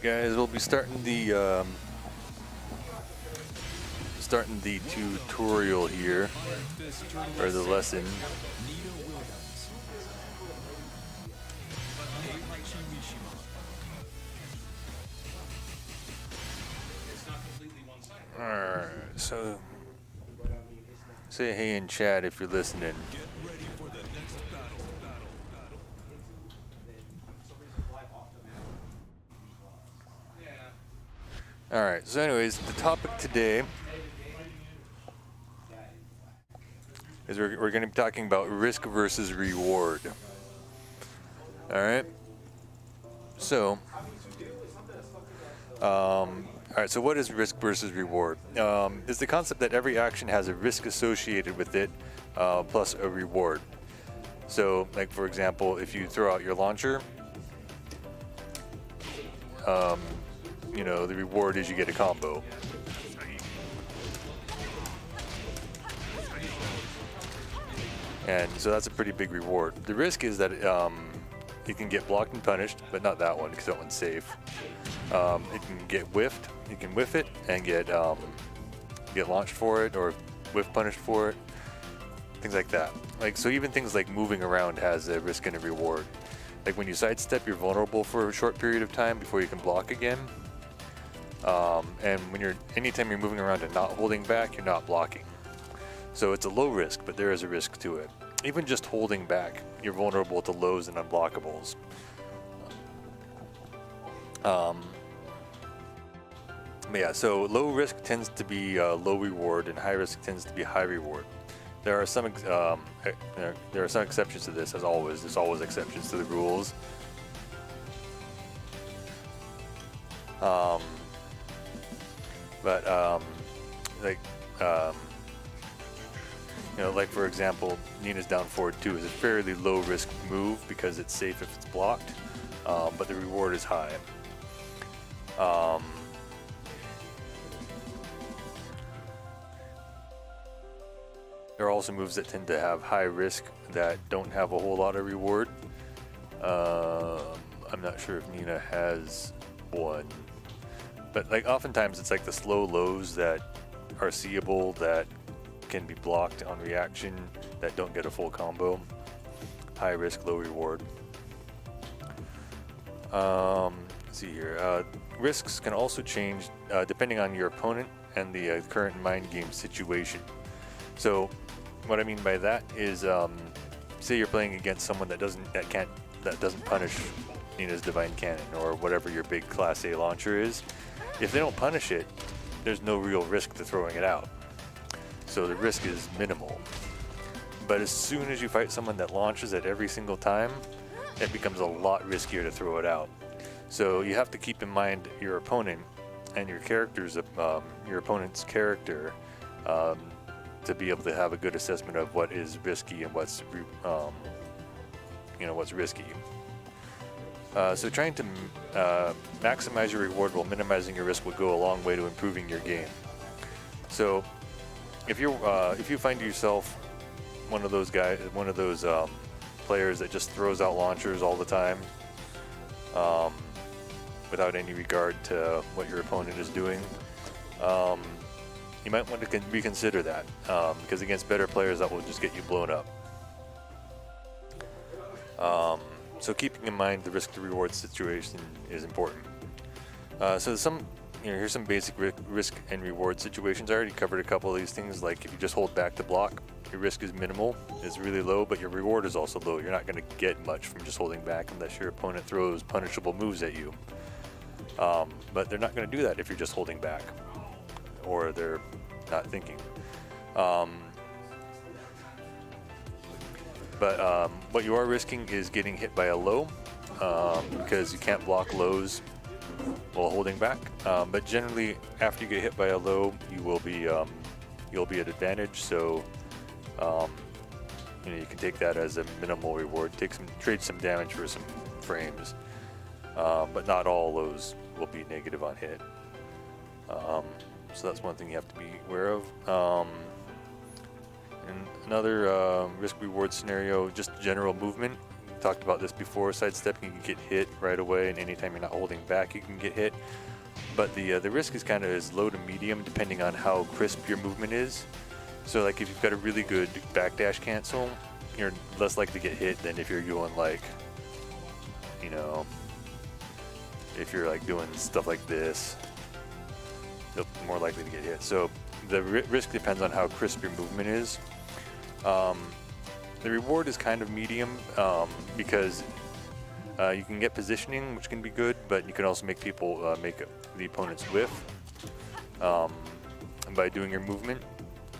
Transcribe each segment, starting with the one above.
guys, we'll be starting the tutorial here, or the lesson. Alright, so say hey in chat if you're listening. Alright, so anyways, the topic today is we're going to be talking about risk versus reward. Alright, so alright, so what is risk versus reward? It's the concept that every action has a risk associated with it, plus a reward. So, like for example, if you throw out your launcher, you know, the reward is you get a combo. And so that's a pretty big reward. The risk is that you can get blocked and punished, but not that one because that one's safe. It can get whiffed. You can whiff it and get launched for it, or whiff punished for it. Things like that. Like, so even things like moving around has a risk and a reward. Like when you sidestep, you're vulnerable for a short period of time before you can block again. And when anytime you're moving around and not holding back, you're not blocking. So it's a low risk, but there is a risk to it. Even just holding back, you're vulnerable to lows and unblockables. But yeah, so low risk tends to be low reward, and high risk tends to be high reward. There are some exceptions to this, as always. There's always exceptions to the rules. You know, like for example, Nina's down forward 2 is a fairly low risk move because it's safe if it's blocked, but the reward is high. There are also moves that tend to have high risk that don't have a whole lot of reward. I'm not sure if Nina has one, but like oftentimes it's like the slow lows that are seeable that can be blocked on reaction that don't get a full combo. High risk, low reward. Let's see here. Risks can also change depending on your opponent and the current mind game situation. So what I mean by that is, say you're playing against someone that doesn't punish Nina's Divine Cannon or whatever your big Class A launcher is. If they don't punish it, there's no real risk to throwing it out. So the risk is minimal. But as soon as you fight someone that launches it every single time, it becomes a lot riskier to throw it out. So you have to keep in mind your opponent and your opponent's character, to be able to have a good assessment of what is risky and what's risky. So trying to maximize your reward while minimizing your risk will go a long way to improving your game. So if you find yourself one of those players that just throws out launchers all the time, without any regard to what your opponent is doing, you might want to reconsider that, because against better players that will just get you blown up. So keeping in mind the risk to reward situation is important. So here's some basic risk and reward situations. I already covered a couple of these things. Like if you just hold back to block, your risk is minimal, it's really low, but your reward is also low. You're not going to get much from just holding back unless your opponent throws punishable moves at you. But they're not going to do that if you're just holding back, or they're not thinking. But what you are risking is getting hit by a low, because you can't block lows while holding back. But generally, after you get hit by a low, you'll be at advantage. So you can take that as a minimal reward. Trade some damage for some frames, but not all lows will be negative on hit. So that's one thing you have to be aware of. And another risk-reward scenario, just general movement. talked about this before. Sidestepping, you can get hit right away, and anytime you're not holding back, you can get hit. But the risk is kind of as low to medium, depending on how crisp your movement is. So like if you've got a really good backdash cancel, you're less likely to get hit than if you're going like, you know, if you're like doing stuff like this, you're more likely to get hit. So the risk depends on how crisp your movement is. The reward is kind of medium because you can get positioning, which can be good, but you can also make people make the opponents whiff by doing your movement.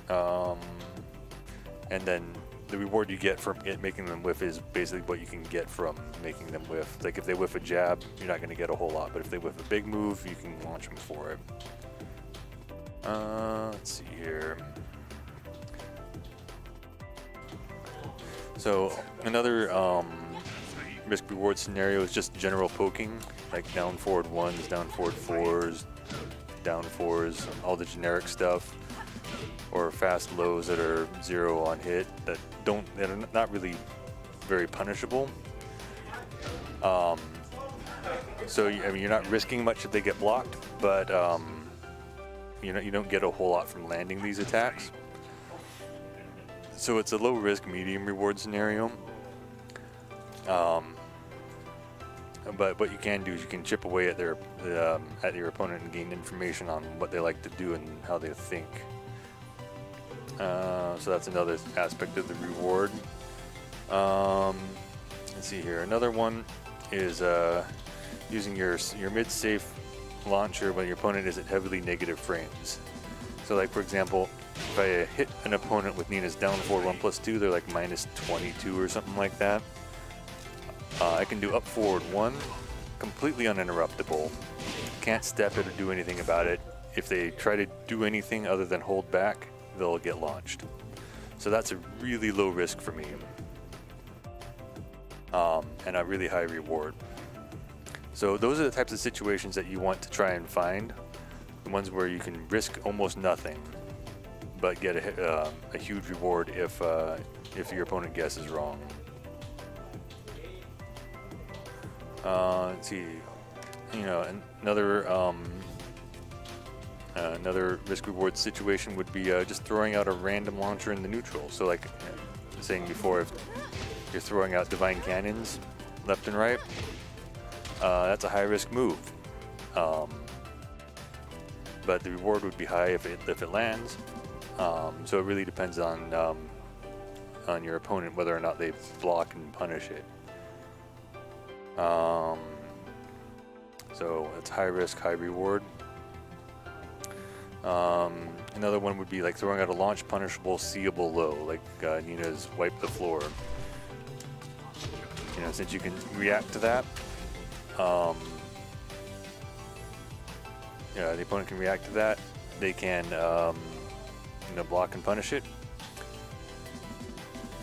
And then the reward you get from making them whiff is basically what you can get from making them whiff. Like if they whiff a jab, you're not going to get a whole lot, but if they whiff a big move, you can launch them for it. Let's see here. So another risk reward scenario is just general poking, like down forward ones, down forward fours, down fours, all the generic stuff, or fast lows that are 0 on hit that are not really very punishable. So I mean, you're not risking much if they get blocked, but you don't get a whole lot from landing these attacks. So it's a low risk, medium reward scenario. But what you can do is you can chip away at your opponent and gain information on what they like to do and how they think. So that's another aspect of the reward. Let's see here. Another one is using your mid-safe launcher when your opponent is at heavily negative frames. So like for example, if I hit an opponent with Nina's down forward 1+2, they're like -22 or something like that. I can do up forward 1, completely uninterruptible. Can't step it or do anything about it. If they try to do anything other than hold back, they'll get launched. So that's a really low risk for me. And a really high reward. So those are the types of situations that you want to try and find. The ones where you can risk almost nothing, but get a huge reward if your opponent guesses wrong. Let's see, another risk reward situation would be just throwing out a random launcher in the neutral. So like saying before, if you're throwing out divine cannons left and right, that's a high risk move. But the reward would be high if it lands. So it really depends on your opponent whether or not they block and punish it. So it's high risk, high reward. Another one would be like throwing out a launch punishable seeable low, like Nina's wipe the floor. Since you can react to that, the opponent can react to that. They can block and punish it,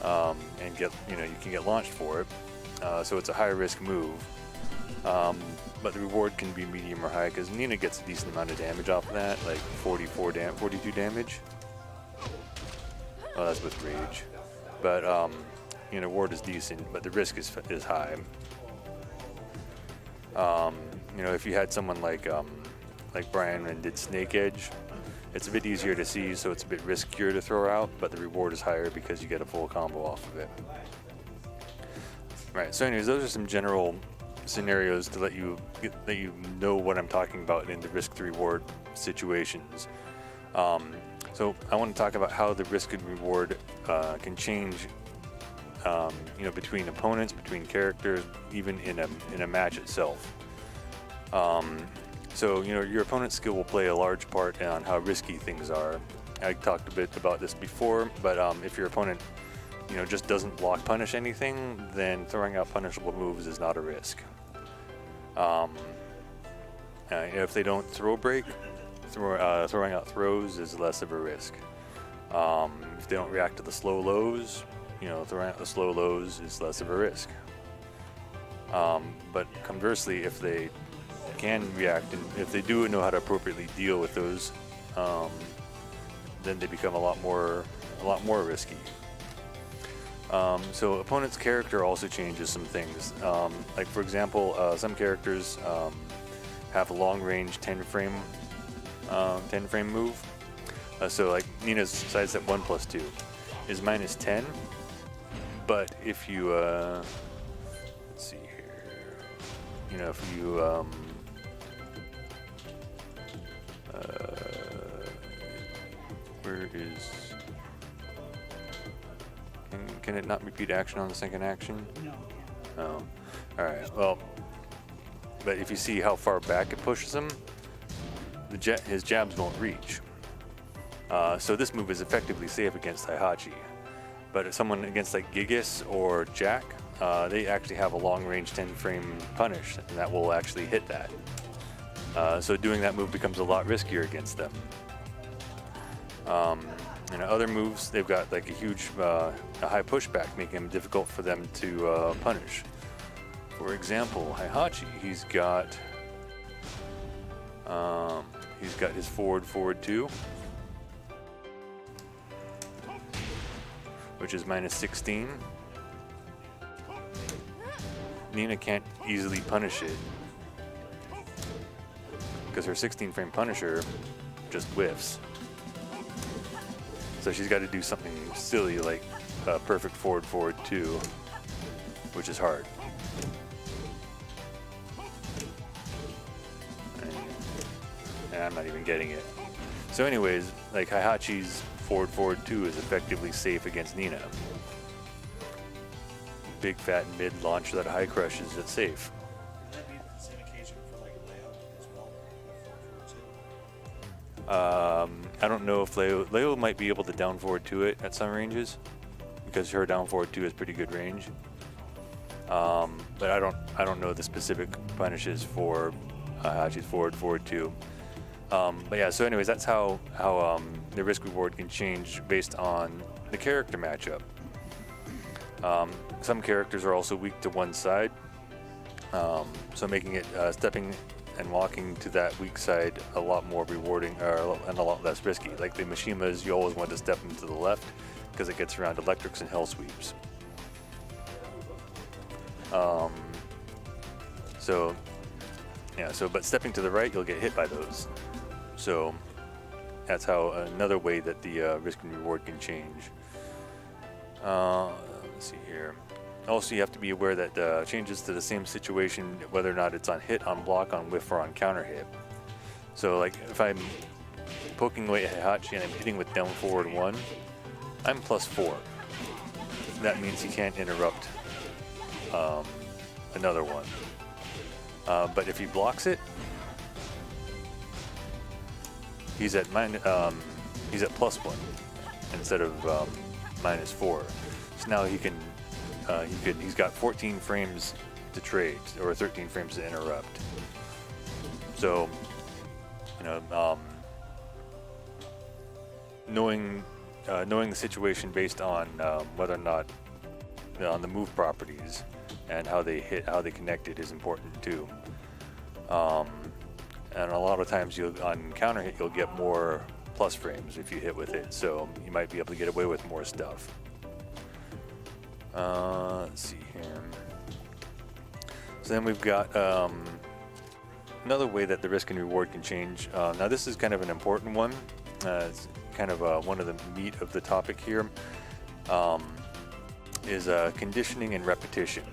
and get you can get launched for it. So it's a high risk move, but the reward can be medium or high because Nina gets a decent amount of damage off of that, like 42 damage. Oh, that's with rage, but reward is decent, but the risk is high. If you had someone like Brian and did Snake Edge, it's a bit easier to see, so it's a bit riskier to throw out, but the reward is higher because you get a full combo off of it. Right, so anyways, those are some general scenarios to let you know what I'm talking about in the risk to reward situations. So I want to talk about how the risk and reward can change, between opponents, between characters, even in a match itself. So your opponent's skill will play a large part on how risky things are. I talked a bit about this before, but if your opponent just doesn't block punish anything, then throwing out punishable moves is not a risk. If they don't throw break, throwing out throws is less of a risk. If they don't react to the slow lows, throwing out the slow lows is less of a risk. But conversely, if they can react and if they do know how to appropriately deal with those, then they become a lot more risky. So opponent's character also changes some things. Like for example, some characters have a long-range 10-frame move. So like Nina's sidestep 1+2 is -10, but if you let's see here, you know, if you where is, can it not repeat action on the second action? No. Oh, all right. Well, but if you see how far back it pushes him, his jabs won't reach. So this move is effectively safe against Heihachi. But if someone against like Gigas or Jack, they actually have a long-range 10-frame punish, and that will actually hit that. So doing that move becomes a lot riskier against them. And other moves, they've got like a huge, a high pushback, making them difficult for them to punish. For example, Heihachi, he's got his forward 2, which is -16. Nina can't easily punish it because her 16-frame punisher just whiffs. So she's got to do something silly like perfect forward 2, which is hard. And I'm not even getting it. So anyways, like Heihachi's forward 2 is effectively safe against Nina. Big fat mid launch that high crushes it safe. Would that be the same occasion for like Leo as well? I don't know if Leo might be able to down forward 2 it at some ranges, because her down forward 2 is pretty good range. But I don't know the specific punishes for Heihachi's forward 2. But yeah, so anyways, that's how the risk reward can change based on the character matchup. Some characters are also weak to one side, so making it stepping and walking to that weak side a lot more rewarding and a lot less risky. Like the Mishimas, you always want to step them to the left because it gets around electrics and hell sweeps. So yeah, but stepping to the right, you'll get hit by those. So that's how another way that the risk and reward can change. Let's see here. Also, you have to be aware that changes to the same situation, whether or not it's on hit, on block, on whiff, or on counter hit. So like if I'm poking away at Heihachi and I'm hitting with down forward 1, I'm +4. That means he can't interrupt another one. But if he blocks it, he's at +1 instead of -4. So now he's got 14 frames to trade, or 13 frames to interrupt. So, knowing the situation based on whether or not on the move properties and how they connect it is important too. And a lot of times on counter hit you'll get more plus frames if you hit with it, so you might be able to get away with more stuff. Let's see here. So then we've got another way that the risk and reward can change. Now this is kind of an important one. It's kind of one of the meat of the topic here. Is conditioning and repetition.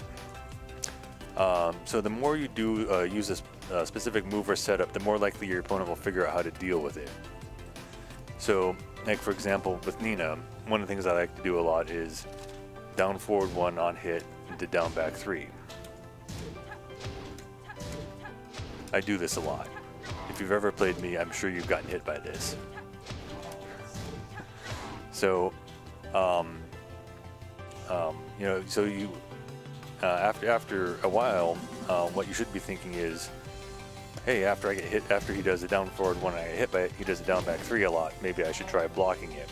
So the more you do use a specific move or setup, the more likely your opponent will figure out how to deal with it. So, like for example, with Nina, one of the things I like to do a lot is down forward 1 on hit into down back 3. I do this a lot. If you've ever played me, I'm sure you've gotten hit by this. So, after a while, what you should be thinking is, hey, after I get hit, after he does a down forward 1 and I get hit by it, he does a down back 3 a lot. Maybe I should try blocking it.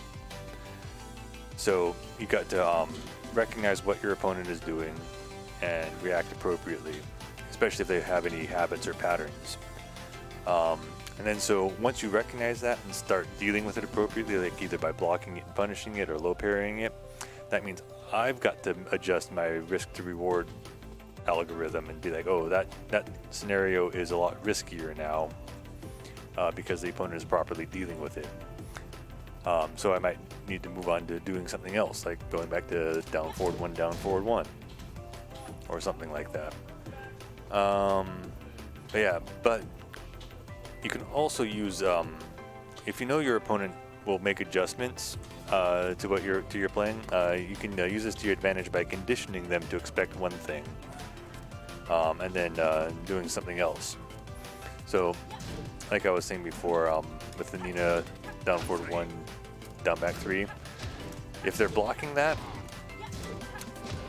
So you got to recognize what your opponent is doing and react appropriately, especially if they have any habits or patterns. And then so once you recognize that and start dealing with it appropriately, like either by blocking it and punishing it or low parrying it, that means I've got to adjust my risk to reward algorithm and be like, oh, that scenario is a lot riskier now because the opponent is properly dealing with it. So I might need to move on to doing something else, like going back to down forward one, or something like that. But you can also use, if you know your opponent will make adjustments to what you're playing, you can use this to your advantage by conditioning them to expect one thing, and then doing something else. So, like I was saying before, with the Nina down forward 1, down back 3, if they're blocking that,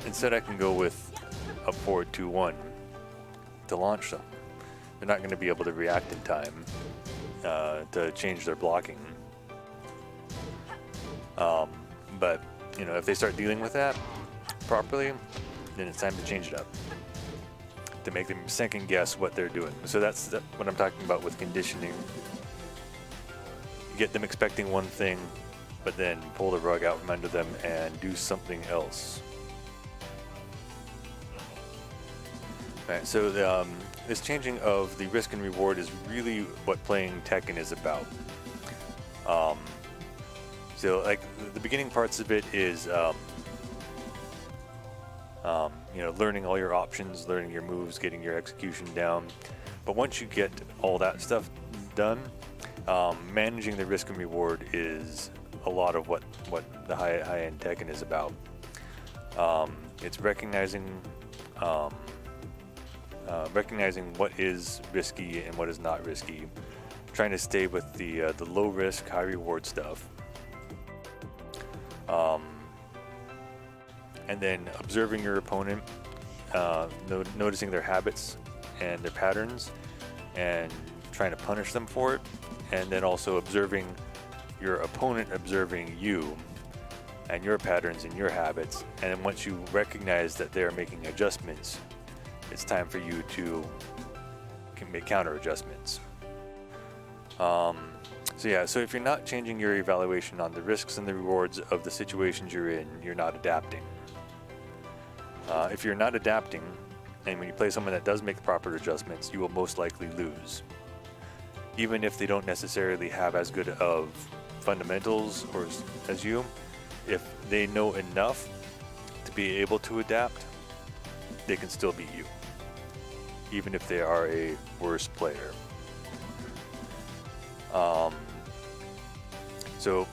instead I can go with up forward 2-1 to launch them. They're not going to be able to react in time to change their blocking. But if they start dealing with that properly, then it's time to change it up, to make them second guess what they're doing. So that's what I'm talking about with conditioning. Get them expecting one thing, but then pull the rug out from under them and do something else. Alright, so this changing of the risk and reward is really what playing Tekken is about. So like the beginning parts of it is learning all your options, learning your moves, getting your execution down. But once you get all that stuff done, managing the risk and reward is a lot of what the high-end Tekken is about. It's recognizing what is risky and what is not risky, trying to stay with the low risk, high reward stuff. And then observing your opponent, noticing their habits and their patterns, and trying to punish them for it. And then also observing your opponent observing you and your patterns and your habits. And then once you recognize that they're making adjustments, it's time for you to make counter adjustments. So if you're not changing your evaluation on the risks and the rewards of the situations you're in, you're not adapting. If you're not adapting, and when you play someone that does make the proper adjustments, you will most likely lose. Even if they don't necessarily have as good of fundamentals as you, if they know enough to be able to adapt, they can still beat you, even if they are a worse player.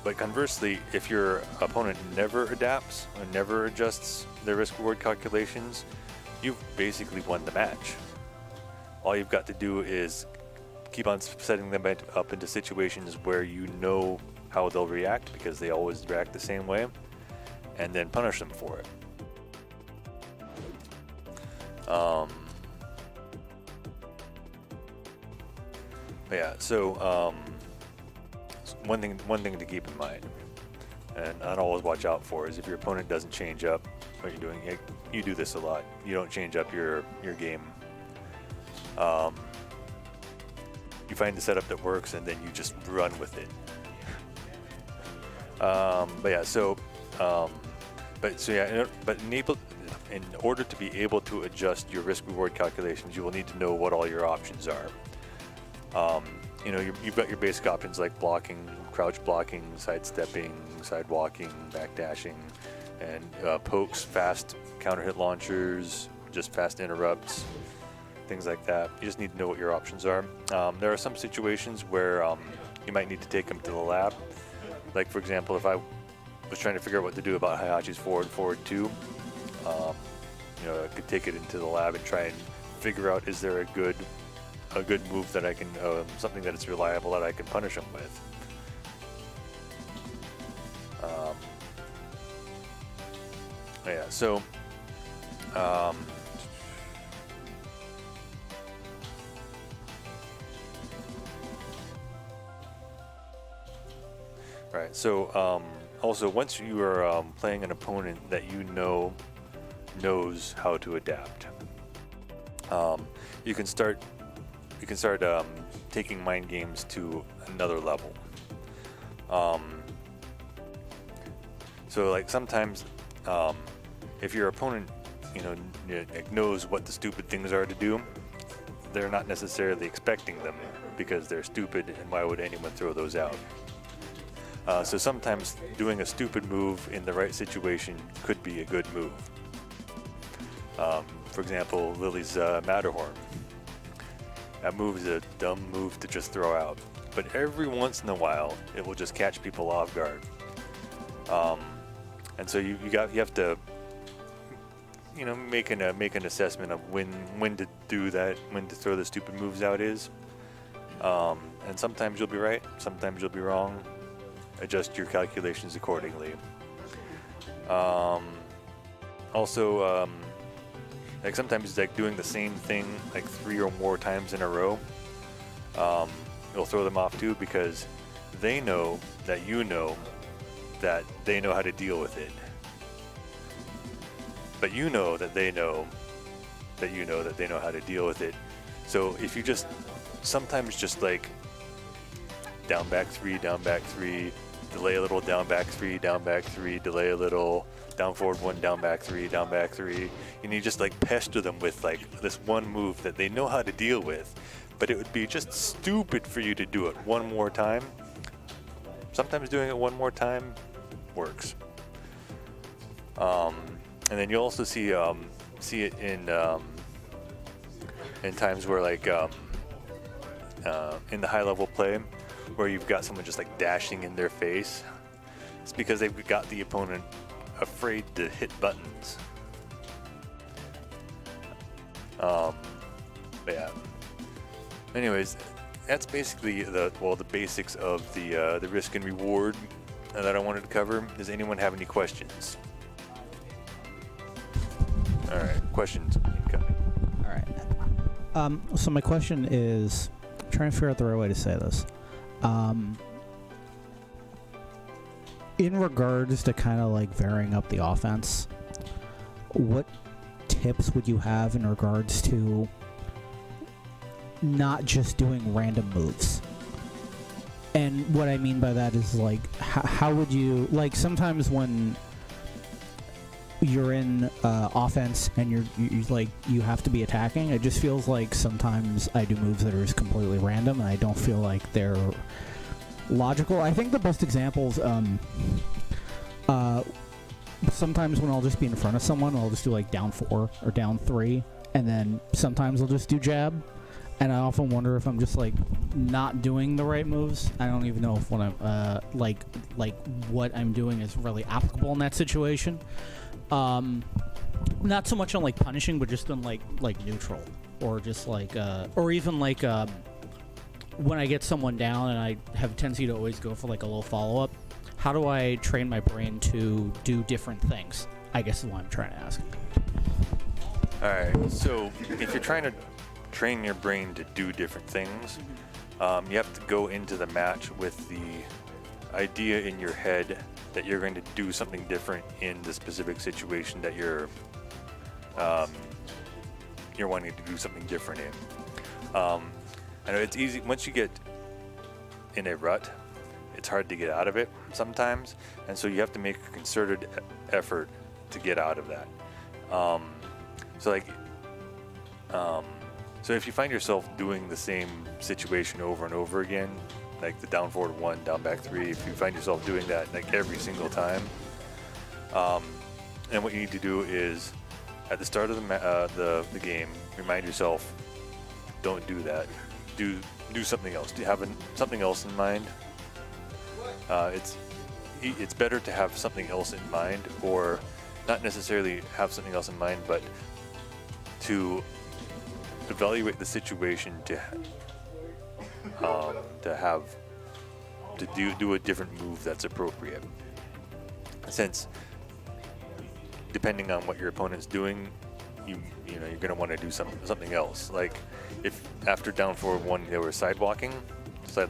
But conversely, if your opponent never adapts or never adjusts their risk-reward calculations, you've basically won the match. All you've got to do is keep on setting them up into situations where you know how they'll react, because they always react the same way, and then punish them for it. One thing to keep in mind, and I'd always watch out for, is if your opponent doesn't change up what you're doing. You do this a lot. You don't change up your game. You find the setup that works, and then you just run with it. In order to be able to adjust your risk-reward calculations, you will need to know what all your options are. You've got your basic options like blocking, crouch blocking, sidestepping, sidewalking, backdashing, and pokes, fast counter hit launchers, just fast interrupts, things like that. You just need to know what your options are. There are some situations where you might need to take them to the lab. Like, for example, if I was trying to figure out what to do about Hayachi's forward 2, I could take it into the lab and try and figure out, is there a good move that I can, something that is reliable that I can punish him with. Also, once you are playing an opponent that you know knows how to adapt, you can start taking mind games to another level. So like sometimes if your opponent, knows what the stupid things are to do, they're not necessarily expecting them because they're stupid, and why would anyone throw those out? So sometimes doing a stupid move in the right situation could be a good move. For example, Lily's Matterhorn. That move is a dumb move to just throw out, but every once in a while it will just catch people off guard. And so you have to make an assessment of when to do that, when to throw the stupid moves out is. And sometimes you'll be right, sometimes you'll be wrong. Adjust your calculations accordingly. Also, like sometimes it's like doing the same thing like 3 or more times in a row. It'll throw them off too because they know that you know that they know how to deal with it. But you know that they know that you know that they know how to deal with it. So if you sometimes just like down back 3, delay a little, down back 3, delay a little, down forward 1, down back 3, and you just like pester them with like this one move that they know how to deal with, but it would be just stupid for you to do it one more time. Sometimes doing it one more time works. And then you'll also see it in times where like in the high level play where you've got someone just like dashing in their face. It's because they've got the opponent afraid to hit buttons. But yeah. Anyways, that's basically the basics of the risk and reward that I wanted to cover. Does anyone have any questions? All right, questions incoming. All right. So my question is, I'm trying to figure out the right way to say this. In regards to kind of like varying up the offense, what tips would you have in regards to not just doing random moves? And what I mean by that is like, how would you, like sometimes when you're in offense and you're like, you have to be attacking, it just feels like sometimes I do moves that are just completely random and I don't feel like they're logical. I think the best examples, sometimes when I'll just be in front of someone, I'll just do like down 4 or down 3, and then sometimes I'll just do jab, and I often wonder if I'm just like not doing the right moves. I don't even know if what I'm like what I'm doing is really applicable in that situation. Not so much on like punishing, but just on like neutral, or just like or even like when I get someone down and I have a tendency to always go for like a little follow-up, how do I train my brain to do different things? I guess is what I'm trying to ask. All right, so if you're trying to train your brain to do different things, you have to go into the match with the idea in your head that you're going to do something different in the specific situation that you're wanting to do something different in. I know it's easy once you get in a rut. It's hard to get out of it sometimes, and so you have to make a concerted effort to get out of that. So if you find yourself doing the same situation over and over again, like the down forward 1, down back 3, if you find yourself doing that like every single time, and what you need to do is at the start of the game, remind yourself, don't do that. Do something else. Do you have something else in mind? It's better to have something else in mind, or not necessarily have something else in mind, but to evaluate the situation to do a different move that's appropriate. Since depending on what your opponent's doing, you're going to want to do something else. Like if after down forward 1 they were sidewalking to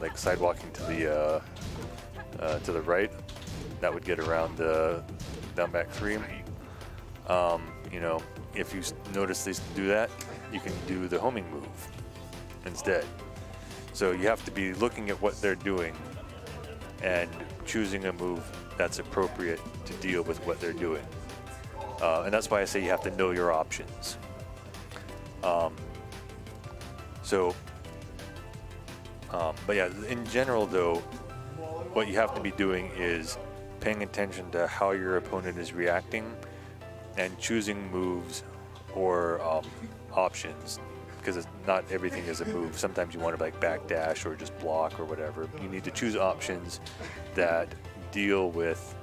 the right, that would get around the down back 3. If you notice they do that, you can do the homing move instead. So you have to be looking at what they're doing and choosing a move that's appropriate to deal with what they're doing. And that's why I say you have to know your options. But yeah, in general though, what you have to be doing is paying attention to how your opponent is reacting and choosing moves or options, because not everything is a move. Sometimes you want to like backdash or just block or whatever. You need to choose options that deal with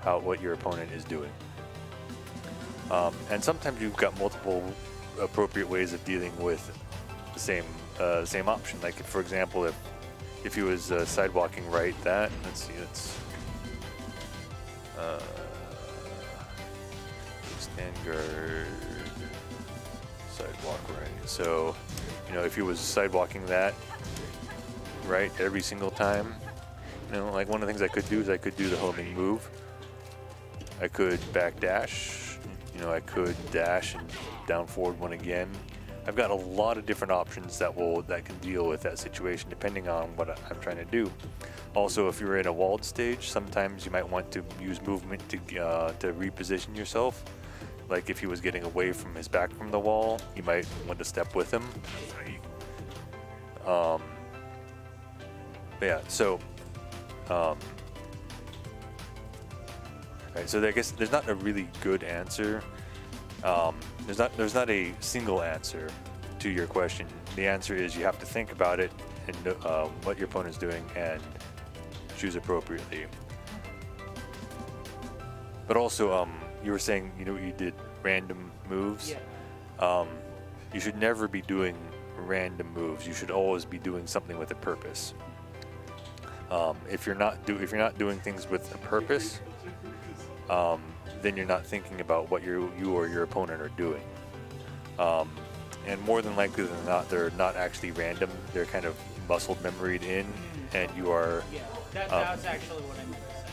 what your opponent is doing. And sometimes you've got multiple appropriate ways of dealing with the same option. Like for example, if he was sidewalking right, let's see, stand guard, sidewalk right. So, if he was sidewalking that right every single time, like one of the things I could do is I could do the homing move. I could backdash. I could dash and down forward one again. I've got a lot of different options that can deal with that situation depending on what I'm trying to do. Also, if you're in a walled stage, sometimes you might want to use movement to reposition yourself. Like if he was getting away from his back from the wall, you might want to step with him. But yeah, so right, so I guess there's not a really good answer. There's not a single answer to your question. The answer is you have to think about it and what your opponent's doing and choose appropriately. But also, you were saying you did random moves. Yeah. You should never be doing random moves. You should always be doing something with a purpose. If you're not doing things with a purpose, then you're not thinking about what you or your opponent are doing. And more than likely than not, they're not actually random. They're kind of muscle memoried in, and you are. Yeah, that's actually what I meant to say.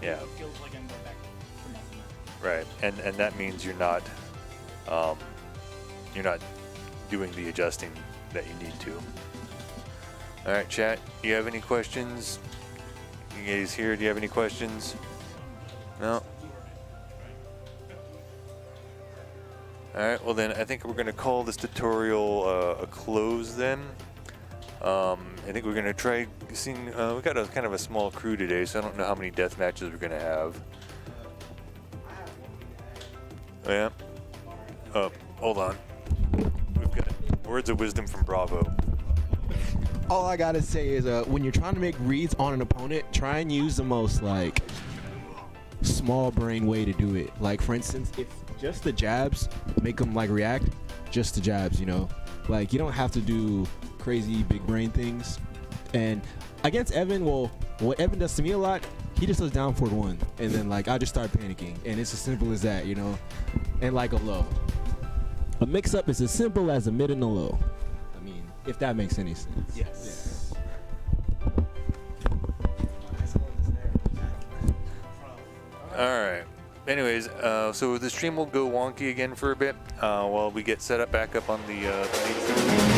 Yeah. It feels like I'm going back to muscle Right, and that means you're not doing the adjusting that you need to. All right, chat. Do you have any questions? You guys here? Do you have any questions? No. All right. Well, then I think we're going to call this tutorial a close. Then I think we're going to try seeing. We got a kind of a small crew today, so I don't know how many death matches we're going to have. Oh, yeah. Hold on. We've got words of wisdom from Bravo. All I gotta say is when you're trying to make reads on an opponent, try and use the most like small brain way to do it. Like for instance, if just the jabs make them like react, just the jabs, like you don't have to do crazy big brain things. And against Evan, well, what Evan does to me a lot, he just does down forward one, and then like I just start panicking, and it's as simple as that, and like a low. A mix-up is as simple as a mid and a low. I mean, if that makes any sense. Yes. All right. Anyways, so the stream will go wonky again for a bit while we get set up back up on the main stream.